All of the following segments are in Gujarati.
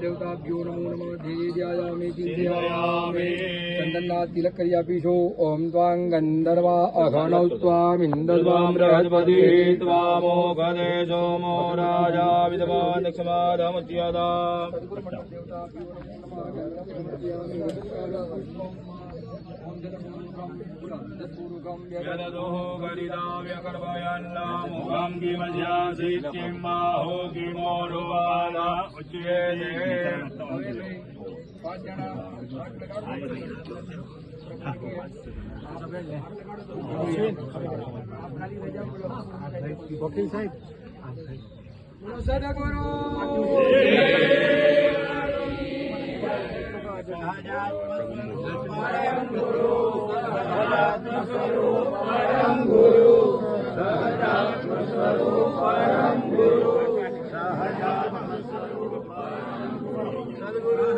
देवताभ्यो नमो नमः ध्येयामि चिन्तयामि चन्दन्नाथ तिलक करियापीशो ओम त्वां गन्धर्वा अघनौ त्वामिन्दर्वां बृहस्पति त्वामो गदे सोमो राजा विद्वान् दक्षमाधमत्यादा यदोः गदिदाव्यकर्वयन्नामुखं किमस्यासीत् बाहो किमोरुवादा उच्यते वकील साहब सदगुरु परम गुरु सदात्म स्वरूप परम गुरु सदात्म स्वरूप परम गुरु सदात्म स्वरूप परम गुरु सद्गुरु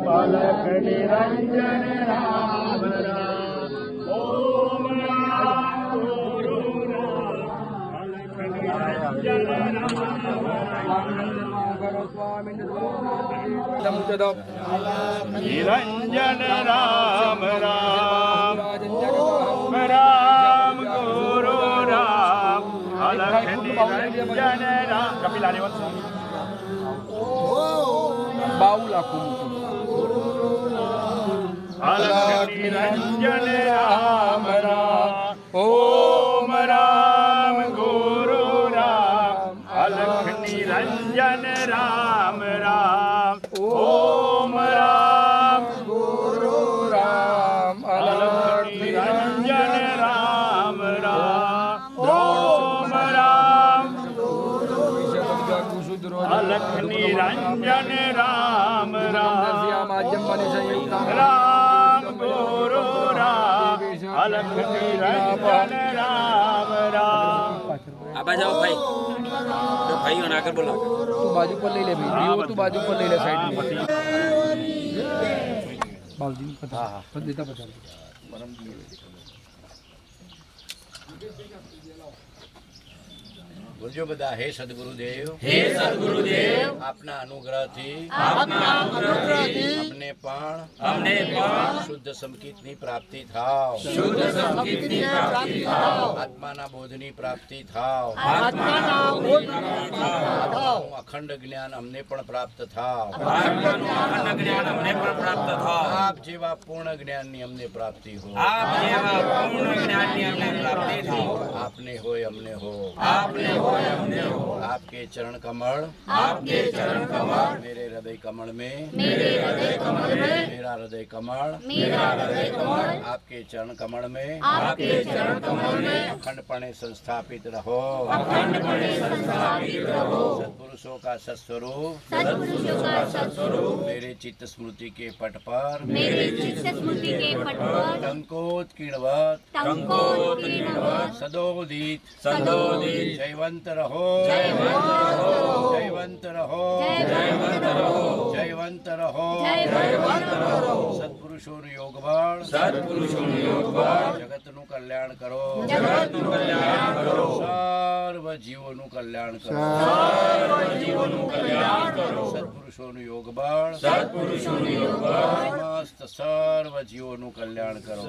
बालक निरंजन राम राम ओम राम गुरु राम बालक निरंजन निरंजन राम राम राम गुरु राम बालक निरंजन राम कपिला बाउला अलख निरंजन राम राम ओम राम गुरु राम अलख निरंजन राम राम ओम राम गुरु राम अलख निरंजन राम राम ओम राम अलख निरंजन राम राम राम गुरु राम अलख निरंजन राम राम। आबा जाओ भाई, तो भाई होना कर बोला तू बाजू पर ले ले भाई, वो तू बाजू पर ले ले साइड में बाबूजी पता हां देता बता बोलियो बदा हे सद्गुरुदेव अपना अनुग्रह थी अपने पण शुद्ध संकीर्तनी प्राप्ति थाव आत्माना बोधनी प्राप्ति थाव अखंड ज्ञान हमने पण प्राप्त थाव आप जेवा पूर्ण ज्ञान ની हमने प्राप्ति हो आपने होय हमने हो आपके चरण कमल मेरे हृदय कमल में मेरा हृदय कमल आपके चरण कमल में अखंडपणे संस्थापित रहो सत्पुरुषों का सत्स्वरूप मेरे चित्त स्मृति के पट पर टंकोत्कीर्णवत् सदोदित जयवंत रहो जयवंत रहो जयवंत रहो सत्पुरुषों योग बल जगत नु कल्याण करो सर्व जीवों नु कल्याण करो सत्पुरुषों योग बल समस्त सर्व जीवों नु कल्याण करो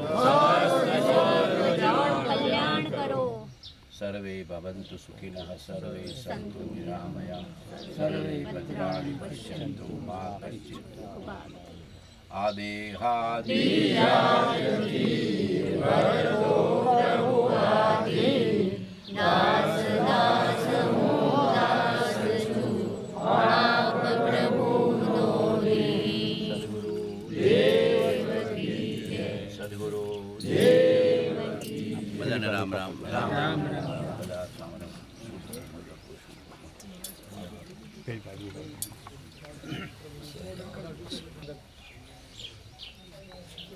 सर्वे भवन्तु सुखिनः सर्वे सन्तु निरामया सर्वे भद्राणि पश्यन्तु मा कश्चित् आदेहादि सद्गुरु સદગુરુ બધાને રામ રામ રામ રામ બધા આત્માઓને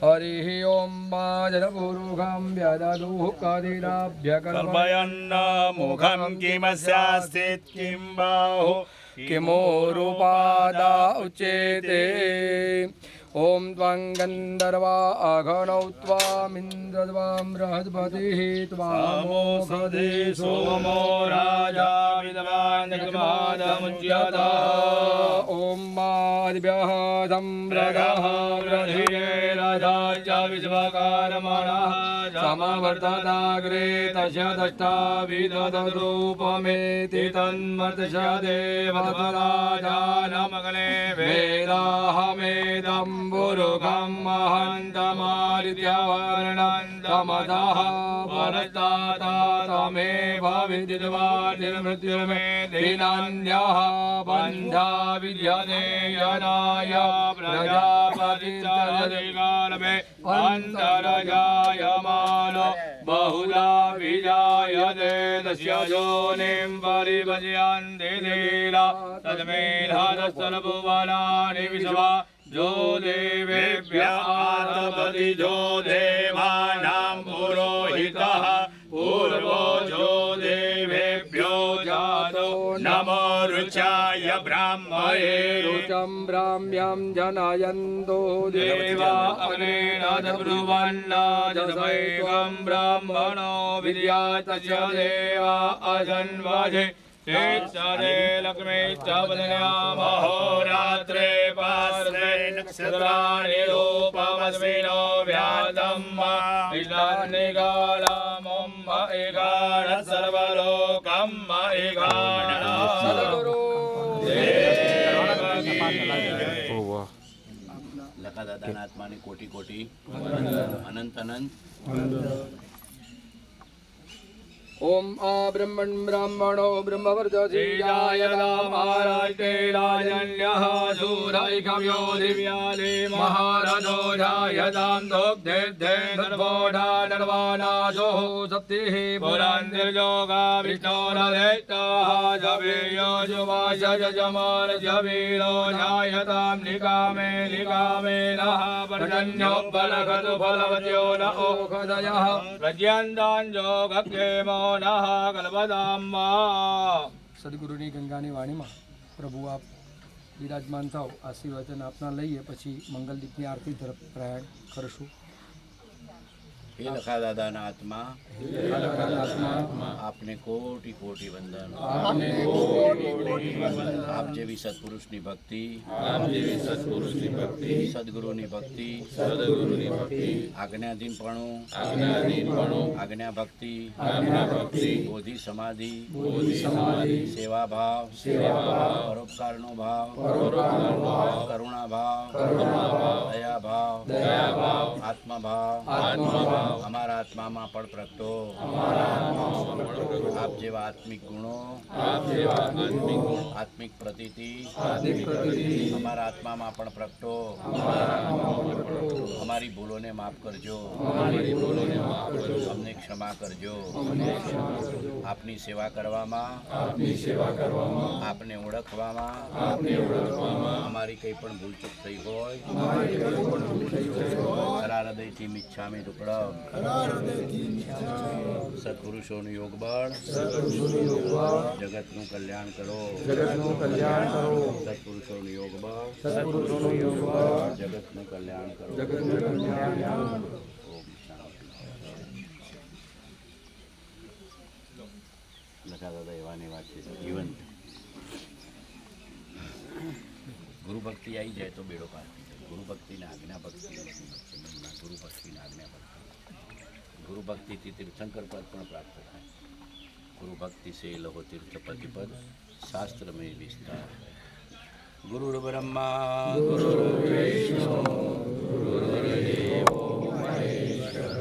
हरिः ओं वाजनपूर्वकं व्यददुः कदिराभ्यकल्पयन् मुखं किमस्यास्थित् किं बाहु किमोरुपादा उच्यते ॐ त्वं गन्धर्वा अघनौ त्वामिन्द्रद्वां बृहस्पतिः त्वामोषधे सोमो राजा विद्वान् जगमादमुच्यते ॐ मादिभ्यः सम्प्रदः रथिरेरधार्य विश्वकारमणः समवर्तताग्रे तस्य दष्टाविदधरूपमेति तन्मर्तस्य देवतराजानमग्ने वेदाहमेदं बुरुगं महन्तमादित्यवर्णन्तमतः परस्ताता तमेव विदित्वादिमृत्युर्मे दीनान्यः बन्धा विद्यते यनाय प्रजापतिर्जदिकालमे अन्तर्जायमानो बहुला विजायते तस्य योनिं परिभजयन्ति धीरा तद्मेधादस्तनभुवनानि विश्वा जो देवेभ्य आतपति जो देवानां पुरोहितः पूर्वो जो देवेभ्यो जातो नमो रुचाय ब्राह्मणे रुचं ब्राह्म्यं जनयन्तो देवा अग्नेन ब्रुवन्नाजसैकं ब्राह्मणो विद्यातस्य देवा अजन्वजे चेत्सदे लक्ष्मी च वदनामहोरात्रे पार्श्वे नक्षत्राणि रूपमस्मिनो व्यातम् इदानिगाळमम् इगाळ सर्वलोकम् इगाळ લખા દાદાના આત્માની કોટી કોટી અનંત અનંત ओम आ ब्रह्मण ब्राह्मणो ब्रह्मवर्चसीयाय महाराज राजन्यः सूरैकव्यो दिव्याले महारथो जायतां दोग्धे नर्वोढा नर्वानाशोः सप्तिः पुरान्तिर्योगा विष्णोरदैत्याः जवेयो जुवाश जजमान जवीरो जायतां निकामे निकामेनः पर्जन्यो बलगतु फलवत्यो न ओषधयः प्रज्यन्ताञ्जोगक्षेमो સદગુરુની ગંગાની વાણીમાં પ્રભુ આપ બિરાજમાન થાઓ, આશીર્વચન આપના લઈએ પછી મંગલદીપની આરતી તરફ પ્રયાણ કરશું. हे लखा दादाના આત્મા આપને કોટી કોટી વંદન. આપ જેવી સત્પુરુષની ભક્તિ, સદગુરુની ભક્તિ, આજ્ઞાધીનપણું, આજ્ઞા ભક્તિ, બોધિ સમાધિ, સેવા ભાવ, પરોપકારનો ભાવ, કરુણા ભાવ, દયા ભાવ, આત્મા ભાવ અમારા આત્મામાં પણ પ્રગટો. આપ જેવા આત્મિક ગુણો, આત્મિક પ્રતીતિ અમારા આત્મામાં પણ પ્રગટો. અમારી ભૂલોને માફ કરજો, અમને ક્ષમા કરજો. આપની સેવા કરવામાં, આપને ઓળખવામાં અમારી કંઈ પણ ભૂલચૂક થઈ હોય ખરા હૃદયથી મિચ્છામી દુક્કડમ. સત્પુરુષોનું યોગ બળ જગતનું કલ્યાણ કરો. સત્પુરુષોનું યોગ બળ જગતનું કલ્યાણ કરો. લખા દાદા એવાની વાત છે જીવન ગુરુ ભક્તિ આવી જાય તો બેડો પાર થઈ જાય. ગુરુ ભક્તિને આજ્ઞા ભક્તિ, ગુરુ ભક્તિને આજ્ઞા ભક્તિ. ગુરુ ભક્તિથી તીર્થંકર પદ પણ પ્રાપ્ત થાય. ગુરુ ભક્તિ સે લહો તીર્થપતિ પદ શાસ્ત્ર મેં વિસ્તાર. ગુરુર બ્રહ્મા ગુરુર્વિષ્ણુ ગુરુર્દેવો મહેશ્વર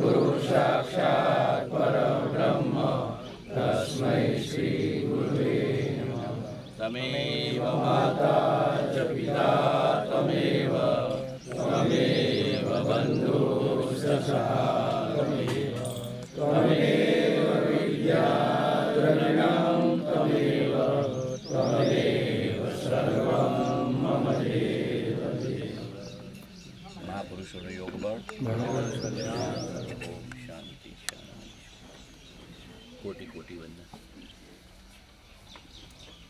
ગુરુ સાક્ષાત પરબ્રહ્મ તસ્મૈ શ્રી ગુરુવે નમઃ. તમેવ માતા ચ પિતા ત્વમેવ બંધુ મહાપુરુષોનો યોગ બળ. ઓમ શાંતિ શાંતિ. કોટી કોટી વંદન.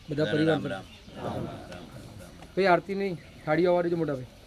બધા રામ પરિવાર રામ રામ રામ રામ. ભાઈ આરતી નહીં થાળીઓ આવવા દેજો મોટા ભાઈ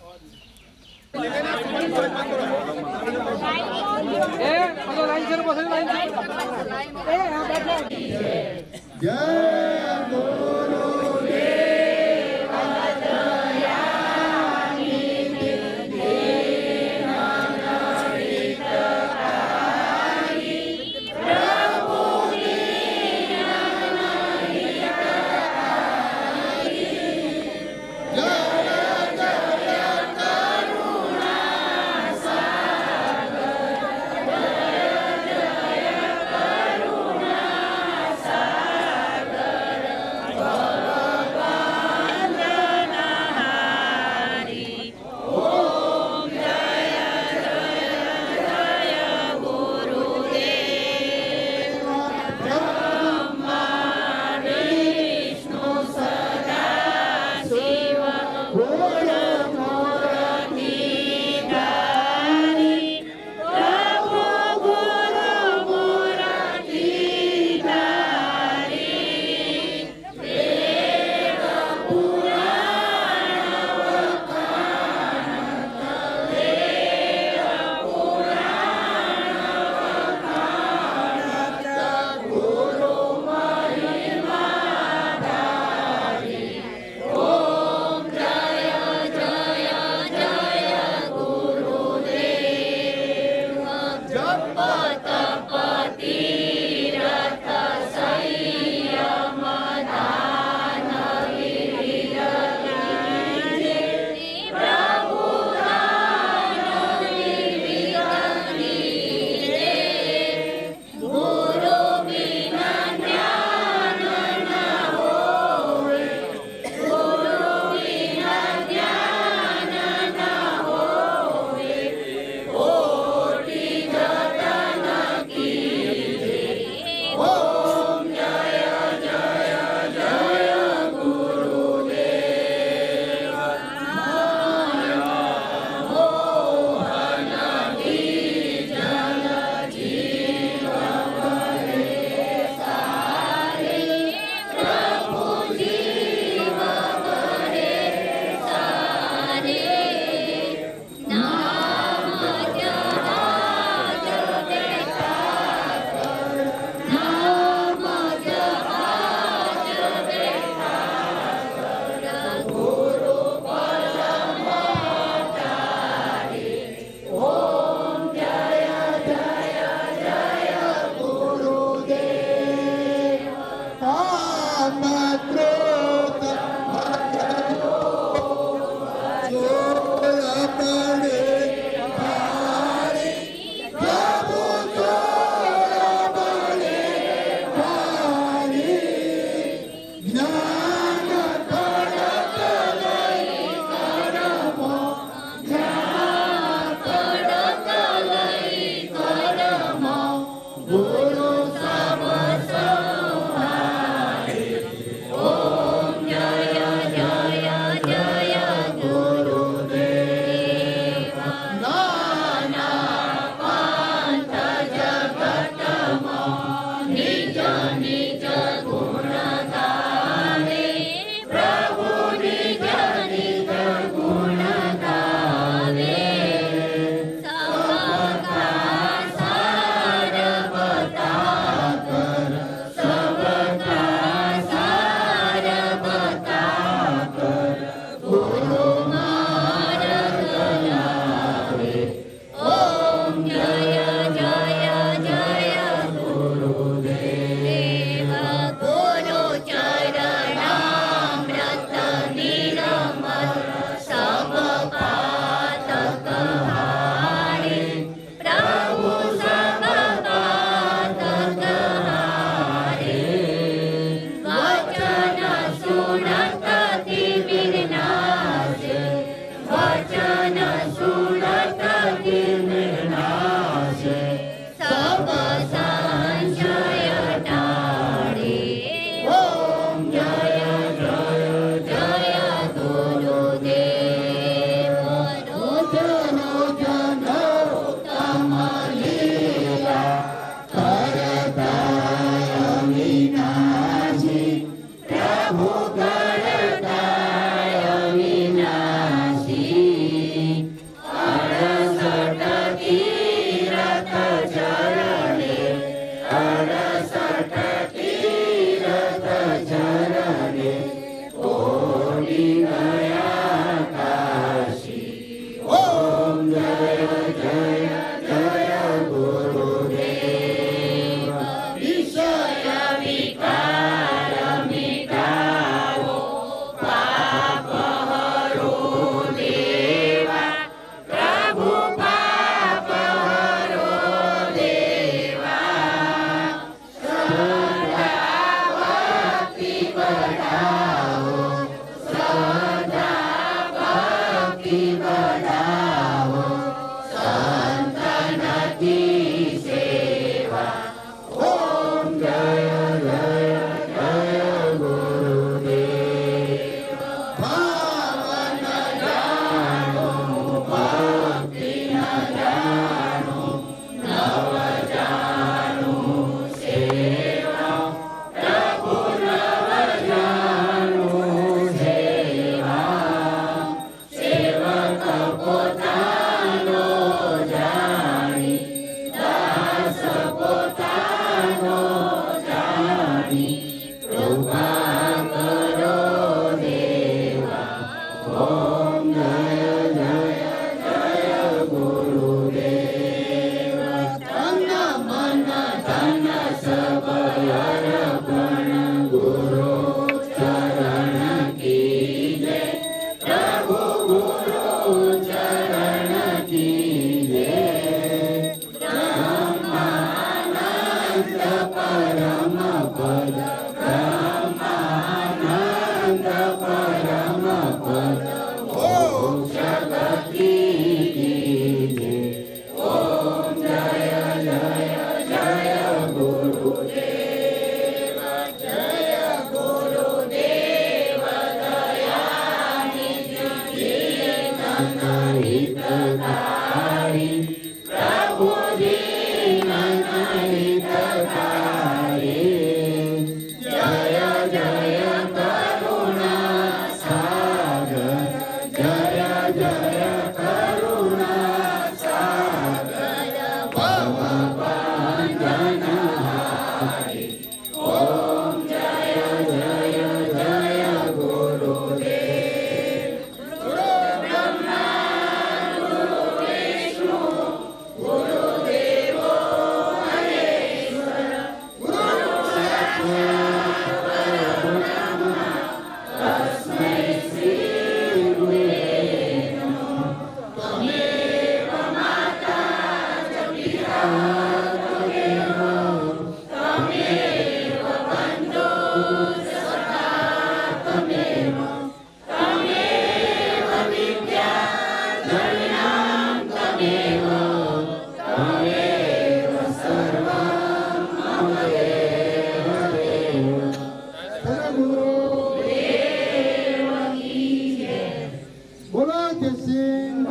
બોલો જય સિંહ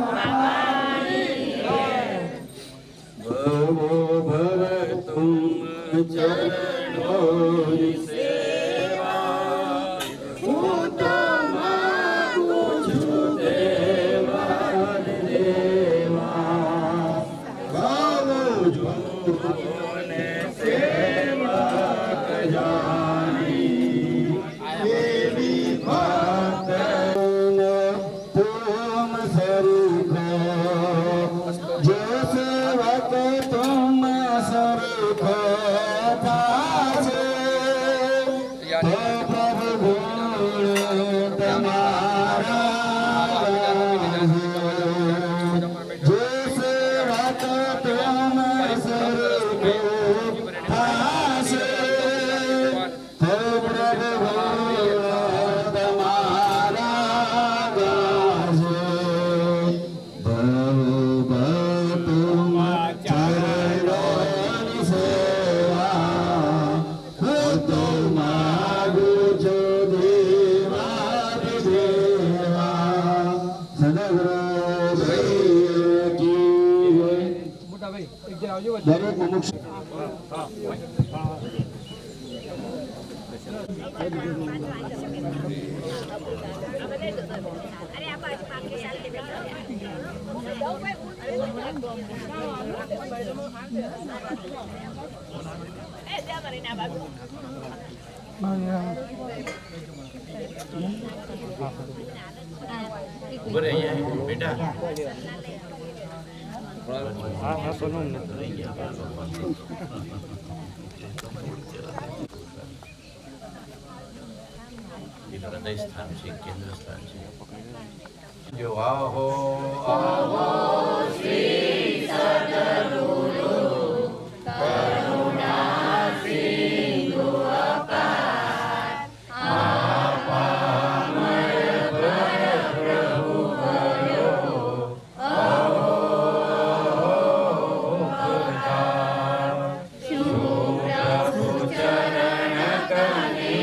ભવો ભવ તુમ ચરણોની સેવા હું તો માગું છું દેવા દેવા ગાવો જો ને સેવા કજાની એવી ભાત तुम सरखो जो सेवक तुम सरखो थासे तो प्रभु तुम्हारा जो सेवक तुम सरखो थासे तो प्रभु મોટાભાઈ એક જણ આવજો વચ્ચે. દરેક મુમુક્ષ ઉભો રહે અહીંયા બેટા હૃદય સ્થાન છે કેન્દ્ર સ્થાન છે જો આહો આહો શ્રી સદગુરુ કરુણા સિંધુ અપાર આપામય પ્રભુ ભયો અહો ભગવાન શુભ ચરણ કને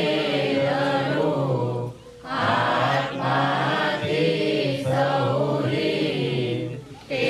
આત્માથી સૌરી તે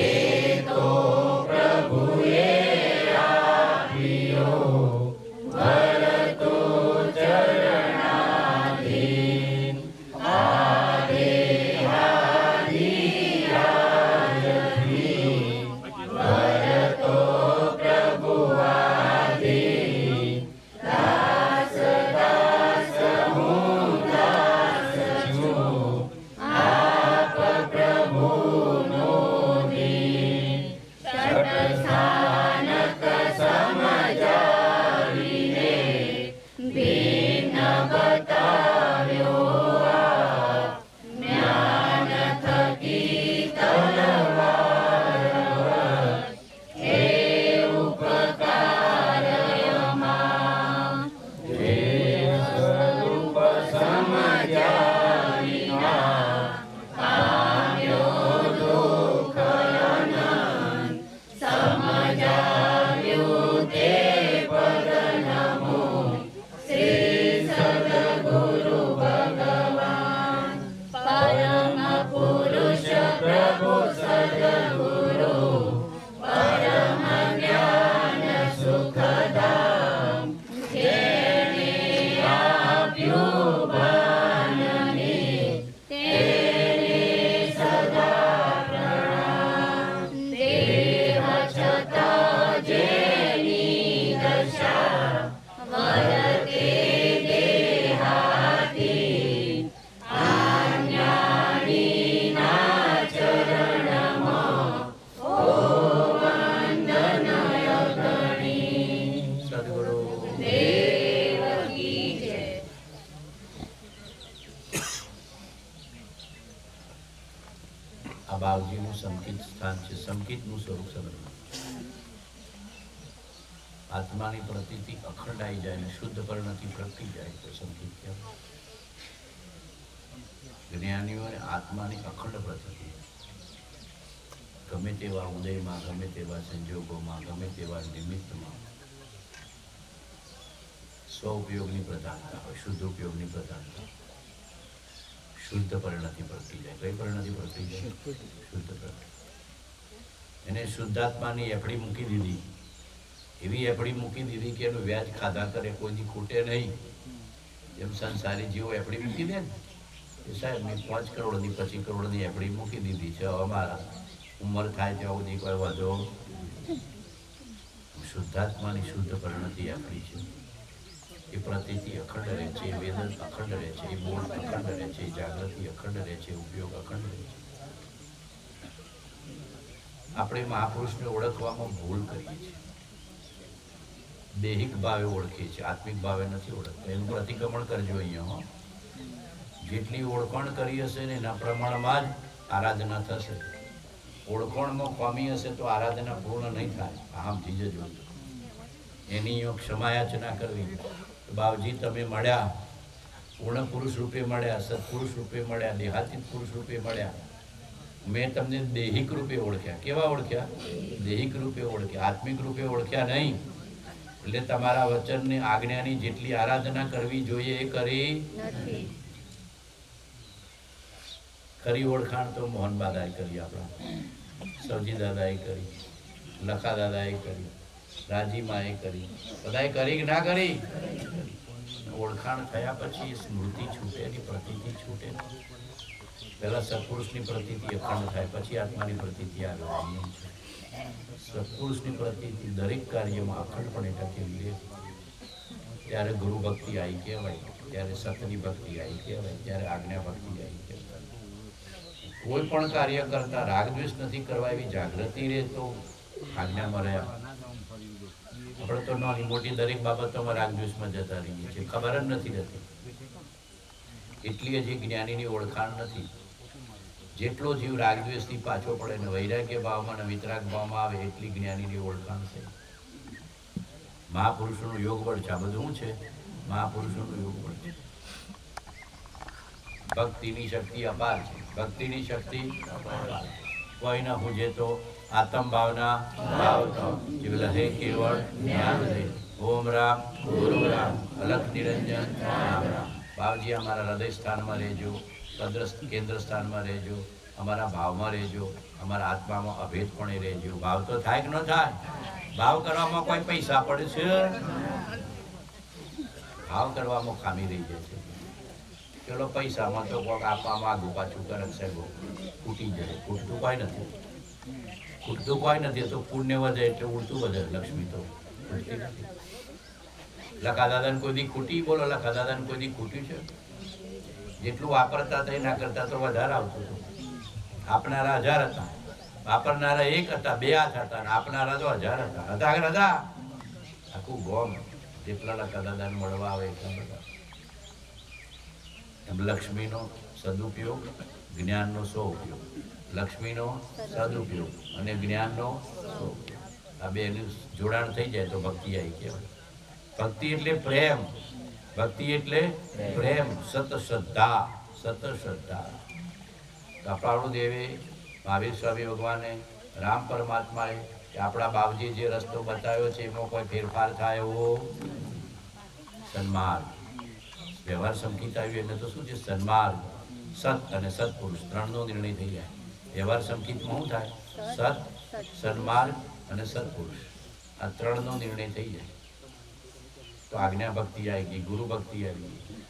સંકિત સ્થાન છે. સંકિતનું સ્વરૂપ સમજવું. આત્માની પ્રતીતિ અખંડ આવી જાય ને શુદ્ધ પરિણતિ પ્રગટી જાય તો સંકિત કહેવાય. જ્ઞાનીઓને આત્માની અખંડ પ્રતીતિ, ગમે તેવા ઉદયમાં, ગમે તેવા સંજોગોમાં, ગમે તેવા નિમિત્તમાં સ્વ ઉપયોગની પ્રધાનતા હોય, શુદ્ધ ઉપયોગની પ્રધાનતા, શુદ્ધ પરિણતિ પ્રગટી જાય. કઈ પરિણતિ પ્રગટી જાય? શુદ્ધ પરિણતિ. એને શુદ્ધાત્માની એફડી મૂકી દીધી, એવી એફડી મૂકી દીધી કે એનું વ્યાજ ખાધા કરે, કોઈની ખૂટે નહીં. જેમ સંસારી જીવો એફડી મૂકી દે ને, એ સાહેબ મેં 5 કરોડની 25 કરોડની એફડી મૂકી દીધી છે, અમારા ઉંમર થાય ત્યાં સુધી કોઈ વધો. શુદ્ધાત્માની શુદ્ધ પરિણતિ એફડી છે. એ પ્રતીતિ અખંડ રહે છે, એ વેદન અખંડ રહે છે, એ બોધ અખંડ રહે છે, એ જાગૃતિ અખંડ રહે છે, ઉપયોગ અખંડ રહે છે. આપણે મહાપુરુષને ઓળખવામાં ભૂલ કરીએ છીએ. દેહિક ભાવે ઓળખીએ છીએ, આત્મિક ભાવે નથી ઓળખતા. એનું પ્રતિક્રમણ કરજો અહીંયા. જેટલી ઓળખાણ કરી હશે ને એના પ્રમાણમાં જ આરાધના થશે. ઓળખાણમાં ખામી હશે તો આરાધના પૂર્ણ નહીં થાય. આમ સમજી જજો. એની ક્ષમાયાચના કરવી. બાવજી તમે મળ્યા, પૂર્ણ પુરુષ રૂપે મળ્યા, સત્પુરુષ રૂપે મળ્યા, દેહાતીત પુરુષ રૂપે મળ્યા. મેં તમને દેહિક રૂપે ઓળખ્યા. કેવા ઓળખ્યા? દેહિક રૂપે ઓળખ્યા, આત્મિક રૂપે ઓળખ્યા નહીં. એટલે તમારા વચનની આજ્ઞાની જેટલી આરાધના કરવી જોઈએ એ કરી નથી. ખરી ઓળખાણ તો મોહન દાદાએ કરી, આપણા સવજી દાદાએ કરી, લખા દાદાએ કરી, રાજીમાએ કરી, બધાએ કરી કે ના કરી? ઓળખાણ થયા પછી સ્મૃતિ છૂટે, એની પ્રતીતિ છૂટે. પહેલા સત્પુરુષની પ્રતીતિ અખંડ થાય, પછી આત્માની પ્રતીતિ આવે. સત્પુરુષની પ્રતીતિ દરેક કાર્યમાં અખંડપણે ટકેલી રહે. ત્યારે ગુરુ ભક્તિ આવી કહેવાય, ત્યારે સતની ભક્તિ આવી કહેવાય, ત્યારે આજ્ઞા ભક્તિ આવી કહેવાય. કોઈ પણ કાર્ય કરતા રાગ દ્વેષ નથી કરવા, એવી જાગૃતિ રહે તો આજ્ઞામાં રહ્યા. આપણે તો નાની મોટી દરેક બાબતોમાં રાગ દ્વેષમાં જતા રહીએ છીએ, ખબર જ નથી રહેતી. એટલી હજી જ્ઞાનીની ઓળખાણ નથી. જેટલો જીવ રાગ દ્વેષથી પાછો પડે ને વૈરાગ્ય ભાવમાં ને વિતરાગ ભાવમાં આવે, એટલી જ્ઞાનીની ઓળખાણ છે. મહાપુરુષોનું યોગ બળ છે. આ બધું શું છે? મહાપુરુષોનું યોગ બળ છે. ભક્તિની શક્તિ અપાર છે. ભક્તિની શક્તિ અપાર. કોઈ ના પૂજે તો આત્મ ભાવના લહે કેવળ જ્ઞાન રહે. ઓમ રામ ગુરુ રામ અલખ નિરંજન રામ રામ. ભાવજી અમારા હૃદય સ્થાનમાં રહેજો, કેન્દ્ર સ્થાનમાં રહેજો, અમારા ભાવમાં રહેજો, અમારા આત્મામાં અભેદપણે રહેજો. ભાવ તો થાય કે ન થાય? ભાવ કરવામાં કોઈ પૈસા પડે છે? ભાવ કરવામાં ખામી રહી જાય છે. ચલો પૈસામાં તો કોઈક આપવામાં આગું પાછું કરે સાહેબ, ખૂટી જાય. ખૂટતું કોઈ નથી, ખૂટતું કોઈ નથી. તો પુણ્ય વધે એટલે ઉડતું વધે. લક્ષ્મી તો ખૂટતી નથી. લખા દાદાને કોઈ દી ખૂટી? બોલો, લખા દાદાને કોઈ દી ખૂટ્યું છે? જેટલું વાપરતા હતા એના કરતા તો વધારે આવતું હતું. આપનારા 1000 હતા, વાપરનારા 1 હતા, 2 હાથ હતા, અને આપનારા તો 1000 હતા. હતા કે હતા? આખું ગોમ જેટલા લખા દાદાને મળવા આવે એટલા બધા. એમ લક્ષ્મીનો સદુપયોગ, જ્ઞાનનો સ્વઉપયોગ. લક્ષ્મીનો સદુપયોગ અને જ્ઞાનનો સ્વઉપયોગ, આ બેનું જોડાણ થઈ જાય તો ભક્તિ આવી કહેવાય. ભક્તિ એટલે પ્રેમ. ભક્તિ એટલે પ્રેમ. સત શ્રદ્ધા, સત શ્રદ્ધા. કપાળુ દેવે, મહાવીર સ્વામી ભગવાને, રામ પરમાત્માએ આપણા બાપજી જે રસ્તો બતાવ્યો છે એમાં કોઈ ફેરફાર થાય એવો સન્માર્ગ. વ્યવહાર સંકિત આવ્યું એટલે તો શું છે? સન્માર્ગ. સત અને સત્પુરુષ 3નો નિર્ણય થઈ જાય. વ્યવહાર સંકિતમાં શું થાય? સત, સન્માર્ગ અને સત્પુરુષ. આ 3નો નિર્ણય થઈ જાય તો આજ્ઞા ભક્તિ આવી ગઈ, ગુરુ ભક્તિ આવી ગઈ.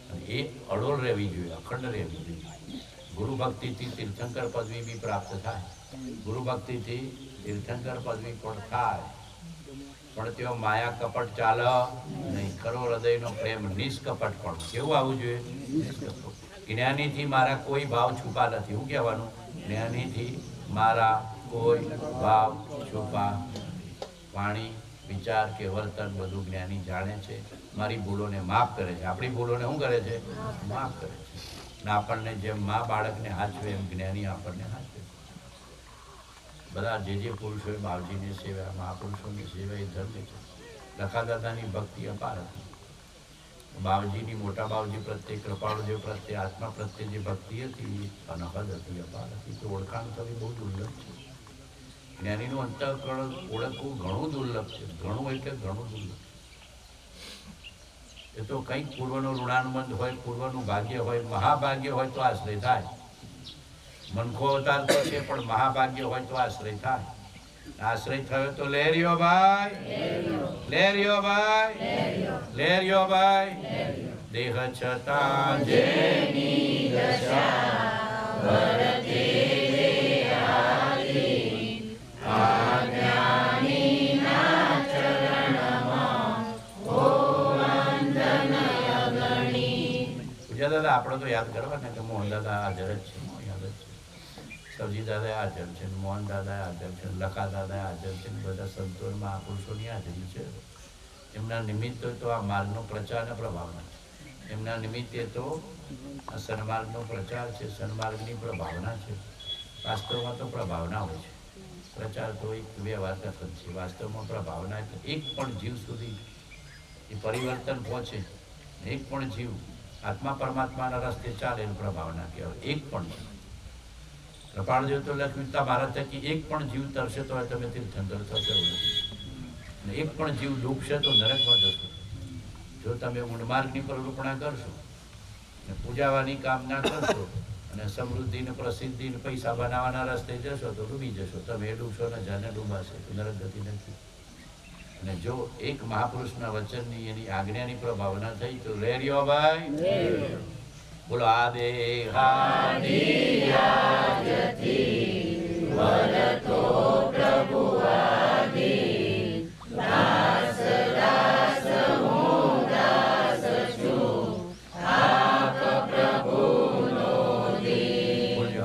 અને એ અડોળ રહેવી જોઈએ, અખંડ રહેવી જોઈએ. ગુરુ ભક્તિથી તીર્થંકર પદવી બી પ્રાપ્ત થાય. ગુરુ ભક્તિથી તીર્થંકર પદવી પણ થાય, પણ તેઓ માયા કપટ ચાલે નહીં. ખરો હૃદયનો પ્રેમ, નિષ્કપટ પણ. કેવું આવવું જોઈએ? જ્ઞાનીથી મારા કોઈ ભાવ છુપા નથી. શું કહેવાનું? જ્ઞાનીથી મારા કોઈ ભાવ છુપા. વાણી, વિચાર કે વર્તન બધું જ્ઞાની જાણે છે. મારી ભૂલોને માફ કરે છે. આપણી ભૂલોને શું કરે છે? માફ કરે છે. ને આપણને જેમ મા બાળકને હાચવે એમ જ્ઞાની આપણને હાચવે. બધા જે પુરુષોએ બાવજીની સેવા, મહાપુરુષોની સેવા એ ધર્મ છે. લખા દાદાની ભક્તિ અપાર હતી. બાવજીની, મોટા બાવજી પ્રત્યે, કૃપાળુદેવ પ્રત્યે, આત્મા પ્રત્યે જે ભક્તિ હતી અનહદ હતી, અપાર હતી. તો ઓળખાણ થવી બહુ દુર્લભ છે. જ્ઞાનીનું અંતઃકરણ ઓળખવું ઘણું દુર્લભ છે. ઘણું એટલે ઘણું દુર્લભ. એ તો કંઈક પૂર્વનું ઋણાનુબંધ હોય, પૂર્વનું ભાગ્ય હોય, મહાભાગ્ય હોય તો આશ્રય થાય. મનખો અવતાર તો છે, પણ મહાભાગ્ય હોય તો આશ્રય થાય. આશ્રય થયો તો લેરિયો ભાઈ, લેરિયો ભાઈ, લેરિયો ભાઈ. દેહ છતાં જેની દશા ભરતે દાદા આપણે તો યાદ કરવાના કે મોહન દાદા હાજર જ છે, યાદ જ છે. સવજી દાદા હાજર છે, મોહન દાદા હાજર છે, લખા દાદા હાજર છે, બધા સંતો મહાપુરુષોની હાજરી છે. એમના નિમિત્તે તો આ માર્ગનો પ્રચાર અને પ્રભાવના છે. એમના નિમિત્તે તો આ સન્માર્ગનો પ્રચાર છે, સન્માર્ગની પ્રભાવના છે. વાસ્તવમાં તો પ્રભાવના હોય છે. પ્રચાર તો એક વ્યવહાર કથન છે. વાસ્તવમાં પ્રભાવના એટલે એક પણ જીવ સુધી એ પરિવર્તન પહોંચે. એક પણ જીવ આત્મા પરમાત્માના રસ્તે ચાલે એનું પ્રભાવના કહેવાય. એક પણ જીવ. કૃપાળદેવ તો લક્ષ્મીતા ભારત થકી એક પણ જીવ તરશે તો તમે તીર્થંકર થશો નથી. અને એક પણ જીવ ડૂબશે તો નરકમાં જશો. જો તમે ઊંડમાર્ગની પ્રરૂપણા કરશો અને પૂજાવાની કામના કરશો અને સમૃદ્ધિ ને પ્રસિદ્ધિ ને પૈસા બનાવવાના રસ્તે જશો તો ડૂબી જશો. તમે એ ડૂબશો ને જાને ડૂબાશે તો નરક ગતિ નથી. અને જો એક મહાપુરુષના વચનની એની આજ્ઞાની પ્રભાવના થઈ તો લેરિયો ભાઈ બોલો આદે પ્રભુ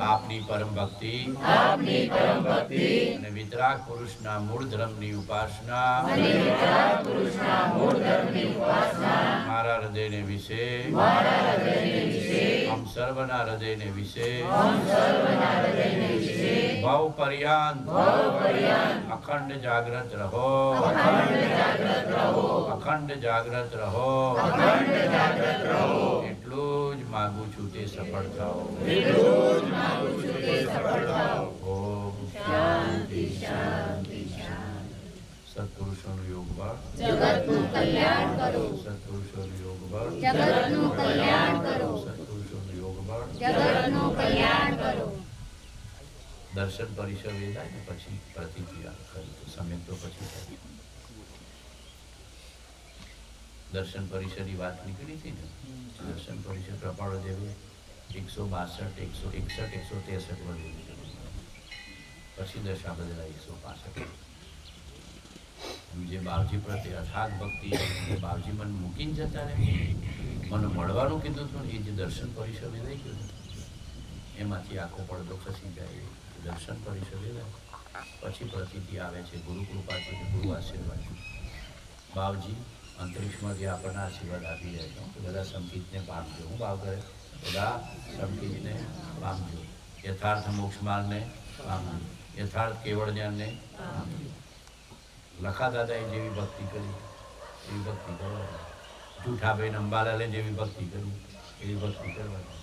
આપની પરમ ભક્તિ અને વિતરાગ પુરુષના મૂળ ધર્મની ઉપાસના મારા હૃદયને વિશે આમ સર્વના હૃદયને વિશે ભાવ પર્યંત અખંડ જાગ્રત રહો, અખંડ જાગ્રત રહો. એટલું જ માગું છું તે સફળ થાઓ. ઓમ શાંતિ શાંતિ શાંતિ. સત્પુરુષોનું યોગ બળ જગતનું કલ્યાણ કરો, સત્પુરુષોનું યોગ બળ જગતનું કલ્યાણ કરો, સત્પુરુષોનું યોગ બળ જગતનું કલ્યાણ કરો. દર્શન પરિસર વેદાય ને પછી પ્રતિક્રિયા કરી સમય તો પછી થાય. દર્શન પરિસરની વાત નીકળી હતી ને. દર્શન પરિસર કૃપાળદેવે 162, 161, 163 વર્ષ પછી દશા બદલાઈ 165. જે બાવજી પ્રત્યે અથાગ ભક્તિ, બાવજી મન મૂકીને જતા રહે, મને મળવાનું કીધું હતું ને એ જે દર્શન પરિસર વેદાઈ ગયું એમાંથી આખો પડદો ખસી જાય. દર્શન પરિસર વેદાય પછી પ્રતિતિ આવે છે ગુરુ કૃપાથી, ગુરુ આશીર્વાદ. બાવજી અંતરિક્ષમાંથી આપણને આશીર્વાદ આપી જાય છે કે બધા સંકિતને પામજો. હું ભાવ કરે બધા સંકિતને પામજો, યથાર્થ મોક્ષ માર્ગને પામજો, યથાર્થ કેવળ જ્ઞાનને પામજો. લખા દાદાએ જેવી ભક્તિ કરી એવી ભક્તિ કરવાની. જૂઠાભાઈ અંબાલાલે જેવી ભક્તિ કરી એવી ભક્તિ કરવાની.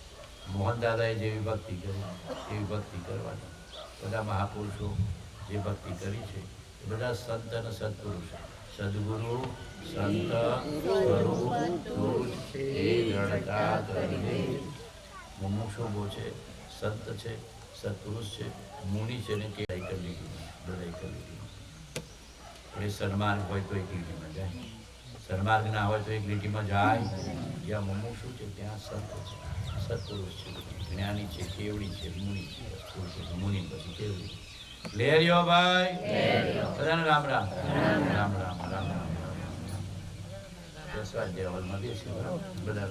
મોહન દાદાએ જેવી ભક્તિ કરી એવી ભક્તિ કરવાની. બધા મહાપુરુષો જે ભક્તિ કરી છે એ બધા સંત અને સત્પુરુષ. સદગુરુ સંત મુમુક્ષો બહુ છે, સંત છે, સત્પુરુષ છે, મુનિ છે ને કે લડાઈ કરી લીધી. એ સન્માર્ગ હોય તો એક લીટીમાં જાય, સન્માર્ગ ના હોય તો એક લીટીમાં જાય. જ્યાં મુમુક્ષુ છે ત્યાં સંત છે, સત્પુરુષ છે, જ્ઞાની છે, કેવડી છે, મુનિ છે, મુનિ પછી કેવડી. લેરિયો ભાઈ બધાને રામ રામ રામ રામ રામ રામ. સ્વાધ્યાય હોલમાં બેસી બધા